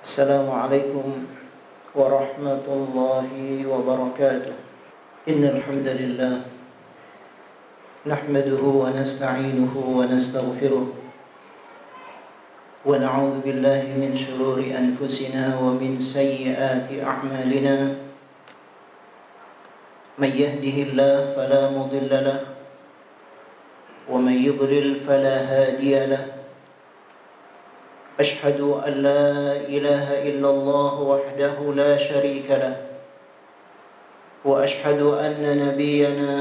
السلام عليكم ورحمة الله وبركاته. إن الحمد لله نحمده ونستعينه ونستغفره ونعوذ بالله من شرور أنفسنا ومن سيئات أعمالنا. من يهده الله فلا مضل له ومن يضلل فلا هادي له. أشهد أن لا إله إلا الله وحده لا شريك له وأشهد أن نبينا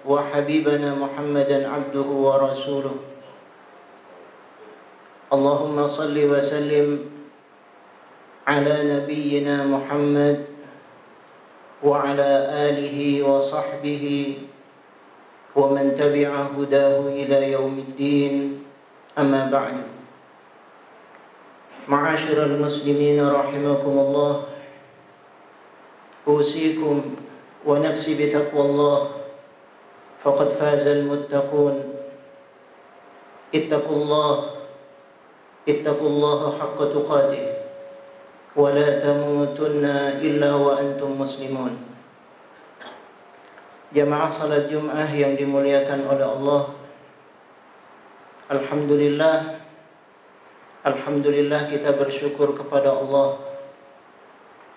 وحبيبنا محمدا عبده ورسوله. اللهم صل وسلم على نبينا محمد وعلى آله وصحبه ومن تبع هداه إلى يوم الدين. أما بعد. Ma'asyiral muslimin rahimakumullah, usikum wa nafsi bitaqwallah faqad fazal muttaqun. Ittaqullaha haqqa tuqatih wa la tamutunna illa wa antum muslimun. Jamaah salat Jumat yang dimuliakan oleh Allah, Alhamdulillah kita bersyukur kepada Allah,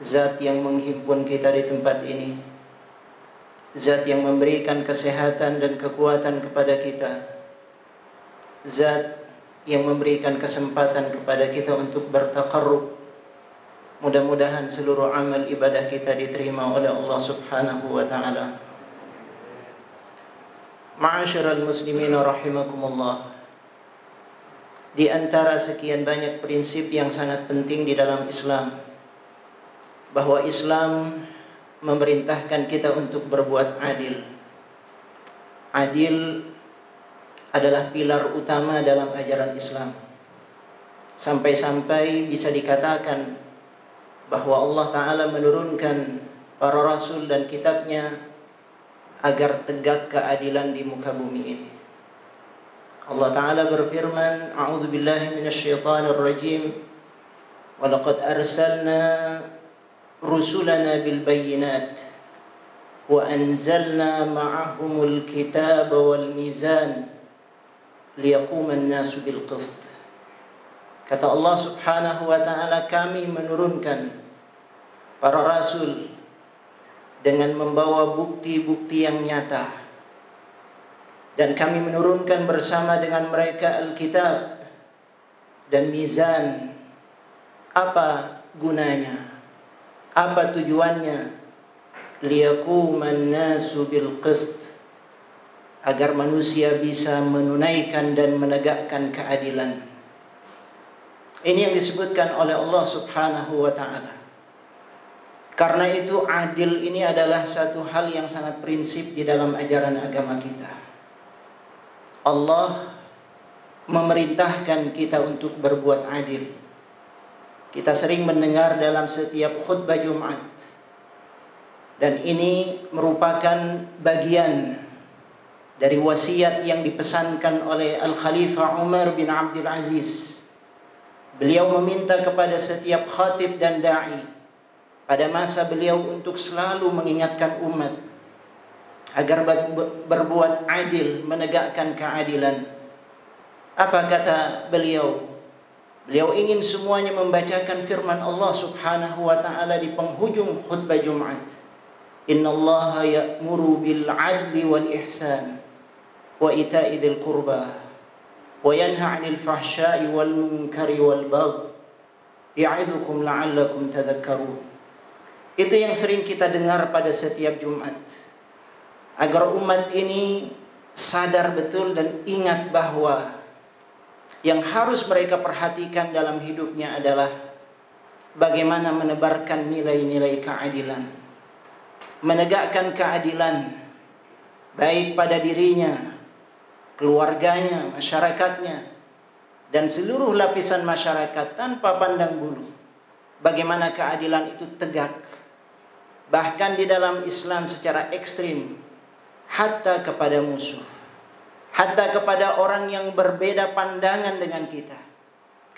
Zat yang menghimpun kita di tempat ini, Zat yang memberikan kesehatan dan kekuatan kepada kita, Zat yang memberikan kesempatan kepada kita untuk bertaqarrub. Mudah-mudahan seluruh amal ibadah kita diterima oleh Allah Subhanahu wa ta'ala. Ma'asyiral muslimin rahimakumullah, di antara sekian banyak prinsip yang sangat penting di dalam Islam, bahwa Islam memerintahkan kita untuk berbuat adil. Adil adalah pilar utama dalam ajaran Islam. Sampai-sampai bisa dikatakan bahwa Allah Ta'ala menurunkan para rasul dan kitabnya agar tegak keadilan di muka bumi ini. Allah Ta'ala berfirman, A'udzu billahi minasyaitonir rajim, wa laqad arsalna rusulana bil bayyinat wa anzalna ma'ahumul kitaba wal mizan liyaquma an-nasu bil qist. Kata Allah Subhanahu wa ta'ala, kami menurunkan para rasul dengan membawa bukti-bukti yang nyata, dan kami menurunkan bersama dengan mereka Alkitab dan mizan. Apa gunanya? Apa tujuannya? Liyaquman nasu bil qist, agar manusia bisa menunaikan dan menegakkan keadilan. Ini yang disebutkan oleh Allah Subhanahu wa ta'ala. Karena itu adil ini adalah satu hal yang sangat prinsip di dalam ajaran agama kita. Allah memerintahkan kita untuk berbuat adil. Kita sering mendengar dalam setiap khutbah Jumat, dan ini merupakan bagian dari wasiat yang dipesankan oleh Al-Khalifah Umar bin Abdul Aziz. Beliau meminta kepada setiap khatib dan da'i pada masa beliau untuk selalu mengingatkan umat agar berbuat adil, menegakkan keadilan. Apa kata beliau? Beliau ingin semuanya membacakan firman Allah Subhanahu wa ta'ala di penghujung khutbah Jumat. Innallaha ya'muru bil adli wal ihsan wa ita'i dzil qurba wa yanha 'anil fahsya'i wal munkari wal baghi ya'idukum la'allakum tadhakkarun. Itu yang sering kita dengar pada setiap Jumat, agar umat ini sadar betul dan ingat bahwa yang harus mereka perhatikan dalam hidupnya adalah bagaimana menebarkan nilai-nilai keadilan, menegakkan keadilan baik pada dirinya, keluarganya, masyarakatnya, dan seluruh lapisan masyarakat tanpa pandang bulu. Bagaimana keadilan itu tegak, bahkan di dalam Islam secara ekstrim, hatta kepada musuh, hatta kepada orang yang berbeda pandangan dengan kita,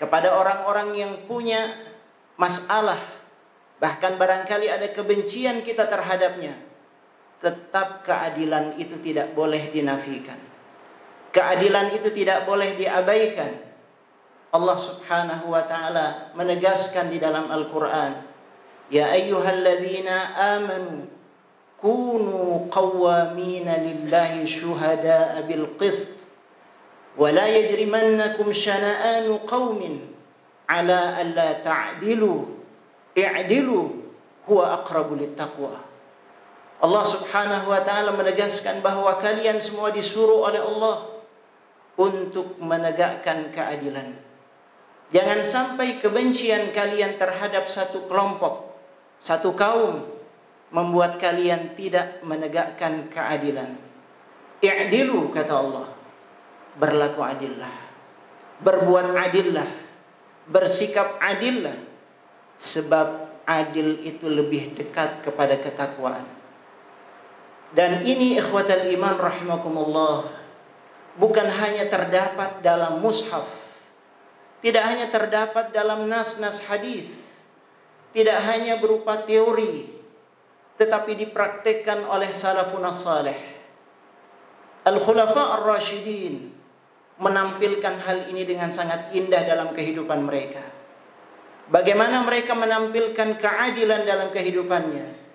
kepada orang-orang yang punya masalah, bahkan barangkali ada kebencian kita terhadapnya, tetap keadilan itu tidak boleh dinafikan. Keadilan itu tidak boleh diabaikan. Allah Subhanahu wa taala menegaskan di dalam Al-Qur'an, "Ya ayyuhalladzina amanu kunu qawwamina lillahi syuhada'a bil qist wa la yajrimannakum syana'anu qaumin ala alla ta'dilu i'dilu huwa aqrabu littaqwa." Allah Subhanahu wa taala menegaskan bahwa kalian semua disuruh oleh Allah untuk menegakkan keadilan. Jangan sampai kebencian kalian terhadap satu kelompok, satu kaum membuat kalian tidak menegakkan keadilan. I'dilu, kata Allah, berlaku adillah, berbuat adillah, bersikap adillah, sebab adil itu lebih dekat kepada ketakwaan. Dan ini ikhwatal iman rahimakumullah, bukan hanya terdapat dalam mushaf, tidak hanya terdapat dalam nas-nas hadis, tidak hanya berupa teori, tetapi dipraktikkan oleh salafun salih. Al-Khulafa ar-Rasyidin menampilkan hal ini dengan sangat indah dalam kehidupan mereka. Bagaimana mereka menampilkan keadilan dalam kehidupannya.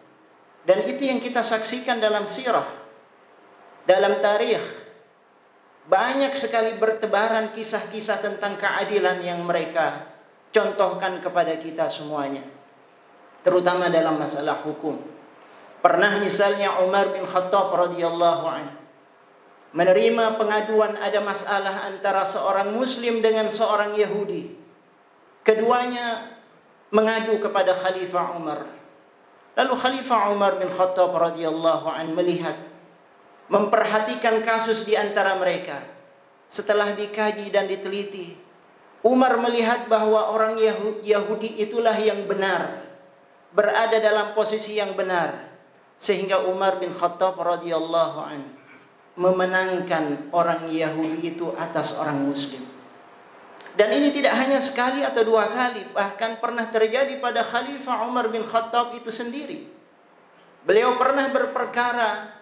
Dan itu yang kita saksikan dalam sirah, dalam tarikh. Banyak sekali bertebaran kisah-kisah tentang keadilan yang mereka contohkan kepada kita semuanya, terutama dalam masalah hukum. Pernah misalnya Umar bin Khattab radhiyallahu anhu menerima pengaduan ada masalah antara seorang muslim dengan seorang Yahudi. Keduanya mengadu kepada Khalifah Umar. Lalu Khalifah Umar bin Khattab radhiyallahu anhu melihat, memperhatikan kasus di antara mereka. Setelah dikaji dan diteliti, Umar melihat bahwa orang Yahudi itulah yang benar, berada dalam posisi yang benar, sehingga Umar bin Khattab radhiyallahu anhu memenangkan orang Yahudi itu atas orang Muslim. Dan ini tidak hanya sekali atau dua kali, bahkan pernah terjadi pada Khalifah Umar bin Khattab itu sendiri. Beliau pernah berperkara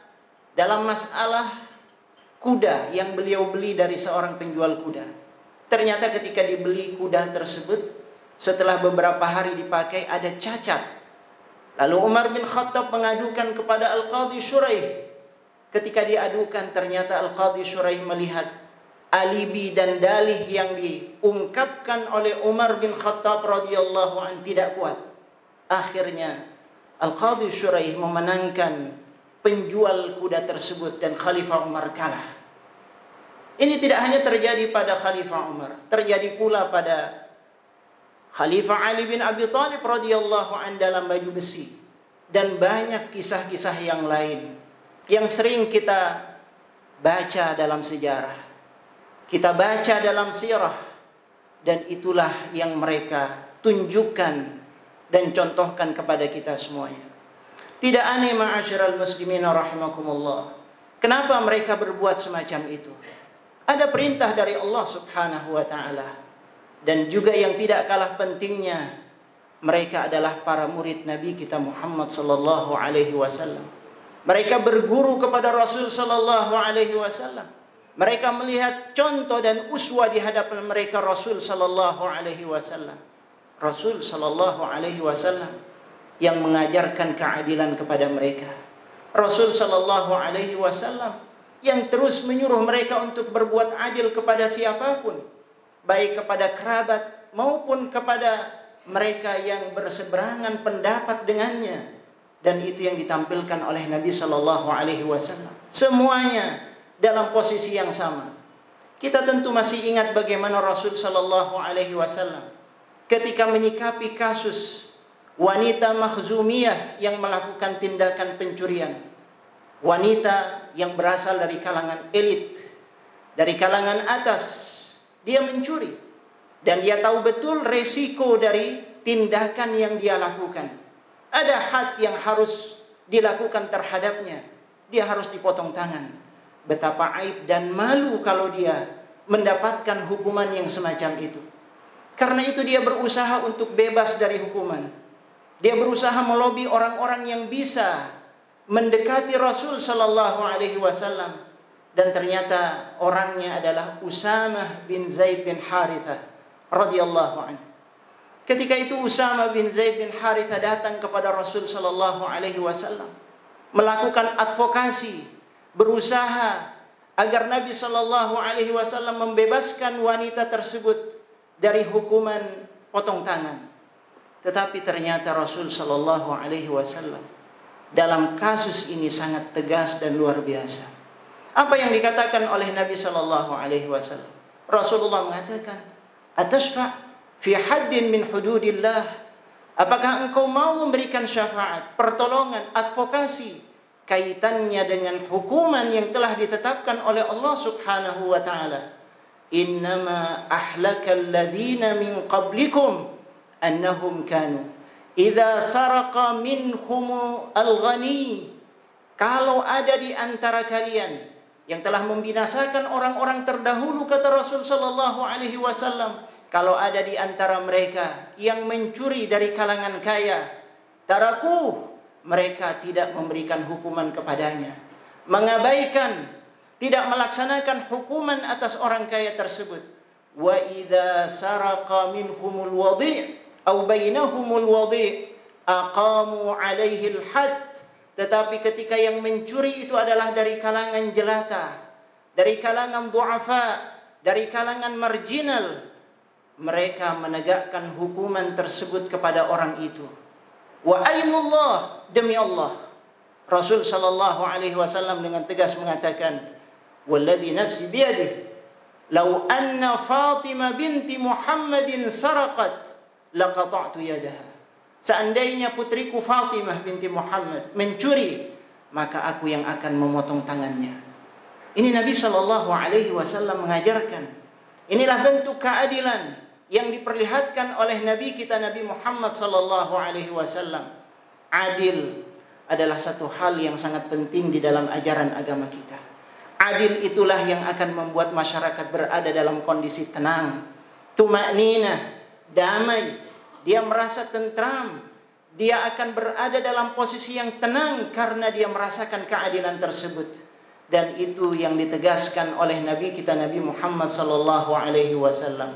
dalam masalah kuda yang beliau beli dari seorang penjual kuda. Ternyata ketika dibeli kuda tersebut, setelah beberapa hari dipakai ada cacat. Lalu Umar bin Khattab mengadukan kepada Al-Qadhi Syuraih. Ketika diadukan, ternyata Al-Qadhi Syuraih melihat alibi dan dalih yang diungkapkan oleh Umar bin Khattab radhiyallahu anhu tidak kuat. Akhirnya Al-Qadhi Syuraih memenangkan penjual kuda tersebut dan Khalifah Umar kalah. Ini tidak hanya terjadi pada Khalifah Umar, terjadi pula pada Khalifah Ali bin Abi Thalib radhiyallahu anhu dalam baju besi, dan banyak kisah-kisah yang lain yang sering kita baca dalam sejarah, kita baca dalam sirah, dan itulah yang mereka tunjukkan dan contohkan kepada kita semuanya. Tidak aneh ma'asyiral muslimin rahimakumullah, kenapa mereka berbuat semacam itu. Ada perintah dari Allah Subhanahu wa taala, dan juga yang tidak kalah pentingnya, mereka adalah para murid Nabi kita Muhammad sallallahu alaihi wasallam. Mereka berguru kepada Rasul sallallahu alaihi wasallam. Mereka melihat contoh dan uswah di hadapan mereka Rasul sallallahu alaihi wasallam. Rasul sallallahu alaihi wasallam yang mengajarkan keadilan kepada mereka. Rasul sallallahu alaihi wasallam yang terus menyuruh mereka untuk berbuat adil kepada siapapun, baik kepada kerabat maupun kepada mereka yang berseberangan pendapat dengannya. Dan itu yang ditampilkan oleh Nabi sallallahu alaihi wasallam. Semuanya dalam posisi yang sama. Kita tentu masih ingat bagaimana Rasul sallallahu alaihi wasallam ketika menyikapi kasus wanita Makhzumiyah yang melakukan tindakan pencurian. Wanita yang berasal dari kalangan elit, dari kalangan atas. Dia mencuri, dan dia tahu betul resiko dari tindakan yang dia lakukan. Ada had yang harus dilakukan terhadapnya. Dia harus dipotong tangan. Betapa aib dan malu kalau dia mendapatkan hukuman yang semacam itu. Karena itu dia berusaha untuk bebas dari hukuman. Dia berusaha melobi orang-orang yang bisa mendekati Rasul sallallahu alaihi wasallam, dan ternyata orangnya adalah Usamah bin Zaid bin Harithah radhiyallahu anhu. Ketika itu Usamah bin Zaid bin Harithah datang kepada Rasul sallallahu alaihi wasallam, melakukan advokasi, berusaha agar Nabi sallallahu alaihi wasallam membebaskan wanita tersebut dari hukuman potong tangan. Tetapi ternyata Rasul sallallahu alaihi wasallam dalam kasus ini sangat tegas dan luar biasa. Apa yang dikatakan oleh Nabi sallallahu alaihi wasallam? Rasulullah mengatakan, "Atashfa' fi haddin min hududillah?" Apakah engkau mau memberikan syafaat, pertolongan, advokasi kaitannya dengan hukuman yang telah ditetapkan oleh Allah Subhanahu wa taala? Innama ahlakal ladzina min qablikum annahum kanu idza saraqa minhum al-ghani. Kalau ada di antara kalian yang telah membinasakan orang-orang terdahulu, kata Rasul sallallahu alaihi wasallam, kalau ada di antara mereka yang mencuri dari kalangan kaya, tarakuh, mereka tidak memberikan hukuman kepadanya, mengabaikan, tidak melaksanakan hukuman atas orang kaya tersebut. Wa idza saraqa minhumul wadi' aw bainahumul wadi' aqamu alaihi al-hadd. Tetapi ketika yang mencuri itu adalah dari kalangan jelata, dari kalangan du'afa, dari kalangan marginal, mereka menegakkan hukuman tersebut kepada orang itu. Wa aimullah, demi Allah, Rasul sallallahu alaihi wasallam dengan tegas mengatakan, walladzi nafsi biyadihi law anna Fatimah binti Muhammadin saraqat laqata'tu yadaha. Seandainya putriku Fatimah binti Muhammad mencuri, maka aku yang akan memotong tangannya. Ini Nabi sallallahu alaihi wasallam mengajarkan. Inilah bentuk keadilan yang diperlihatkan oleh Nabi kita Nabi Muhammad sallallahu alaihi wasallam. Adil adalah satu hal yang sangat penting di dalam ajaran agama kita. Adil itulah yang akan membuat masyarakat berada dalam kondisi tenang, tuma'ninah, damai. Dia merasa tentram, dia akan berada dalam posisi yang tenang karena dia merasakan keadilan tersebut. Dan itu yang ditegaskan oleh Nabi kita Nabi Muhammad sallallahu alaihi wasallam.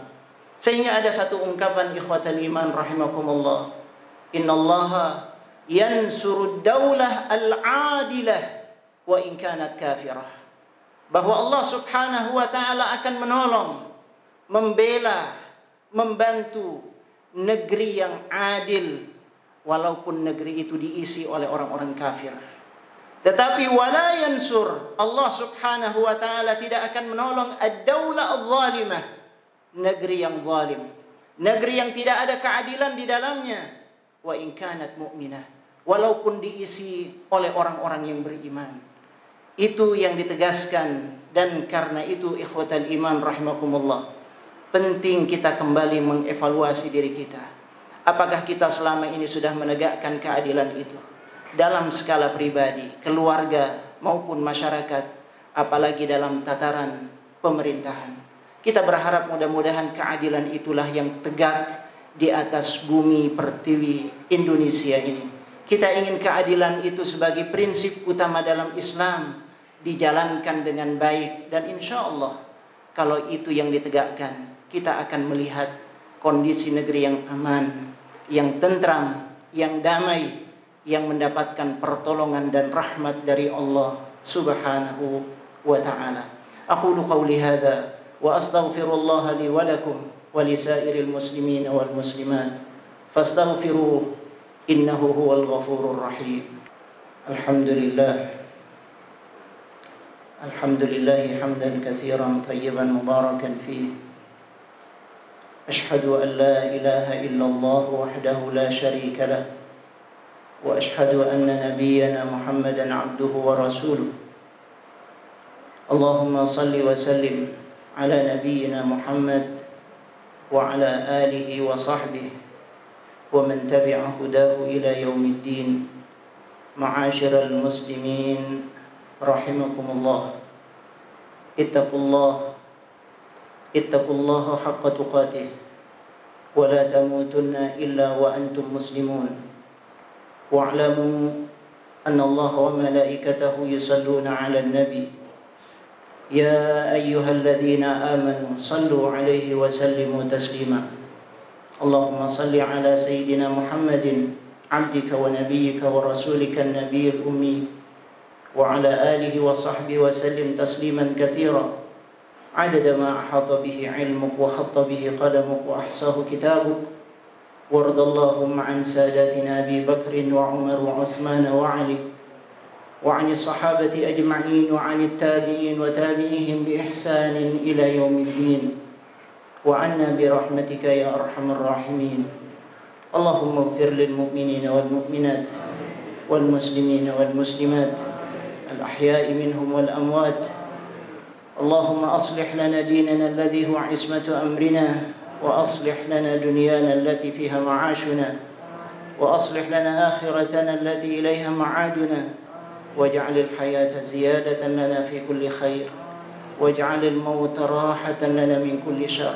Sehingga ada satu ungkapan ikhwatal iman rahimakumullah, innallaha yansurud daulah al-adilah wa in kanat kafirah. Bahwa Allah Subhanahu wa taala akan menolong, membela, membantu negeri yang adil walaupun negeri itu diisi oleh orang-orang kafir. Tetapi wala yansur, Allah Subhanahu wa taala tidak akan menolong ad-daulah adh-dhalimah, negeri yang zalim, negeri yang tidak ada keadilan di dalamnya, wa in kanat mu'minah, walaupun diisi oleh orang-orang yang beriman. Itu yang ditegaskan. Dan karena itu ikhwatal iman rahimakumullah, penting kita kembali mengevaluasi diri kita. Apakah kita selama ini sudah menegakkan keadilan itu dalam skala pribadi, keluarga maupun masyarakat, apalagi dalam tataran pemerintahan. Kita berharap mudah-mudahan keadilan itulah yang tegak di atas bumi pertiwi Indonesia ini. Kita ingin keadilan itu sebagai prinsip utama dalam Islam dijalankan dengan baik, dan insya Allah kalau itu yang ditegakkan, kita akan melihat kondisi negeri yang aman, yang tentram, yang damai, yang mendapatkan pertolongan dan rahmat dari Allah Subhanahu wa taala. Aqulu qawli hadza wa astaghfirullah li wa lakum wa li sairil muslimin wal muslimat fastaghfiruhu innahu huwal ghafurur rahim. Alhamdulillah hamdan katsiran tayyiban mubarakan fihi. أشهد أن لا إله إلا الله وحده لا شريك له وأشهد أن نبينا محمدا عبده ورسوله. اللهم صل وسلم على نبينا محمد وعلى آله وصحبه ومن تبع هداه إلى يوم الدين. معاشر المسلمين رحمكم الله، اتقوا الله حق تقاته ولا تموتن إلا وأنتم مسلمون واعلموا أن الله وملائكته يصلون على النبي يا أيها الذين آمنوا صلوا عليه وسلموا تسليما اللهم صل على سيدنا محمد عبدك ونبيك ورسولك النبي الأمي وعلى آله وصحبه وسلم تسليما كثيرا عدد ما أحاط به علمك وخط به قلمك وأحصاه كتابك وارض اللهم عن ساداتنا أبي بكر وعمر وعثمان وعلي وعن الصحابة أجمعين وعن التابعين وتابعيهم بإحسان إلى يوم الدين وعنا برحمتك يا أرحم الراحمين اللهم اغفر للمؤمنين والمؤمنات والمسلمين والمسلمات الأحياء منهم والأموات اللهم أصلح لنا ديننا الذي هو عصمة أمرنا وأصلح لنا دنيانا التي فيها معاشنا وأصلح لنا آخرتنا التي إليها معادنا واجعل الحياة زيادة لنا في كل خير واجعل الموت راحة لنا من كل شر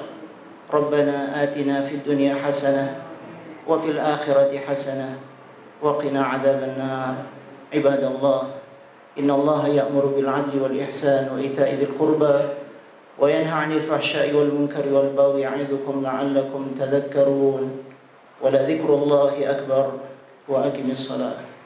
ربنا آتنا في الدنيا حسنة وفي الآخرة حسنة وقنا عذاب النار عباد الله إن الله يأمر بالعدل والإحسان وإيتاء ذي القربى وينهى عن الفحشاء والمنكر والبغي يعظكم لعلكم تذكرون ولذكر الله أكبر وأقم الصلاة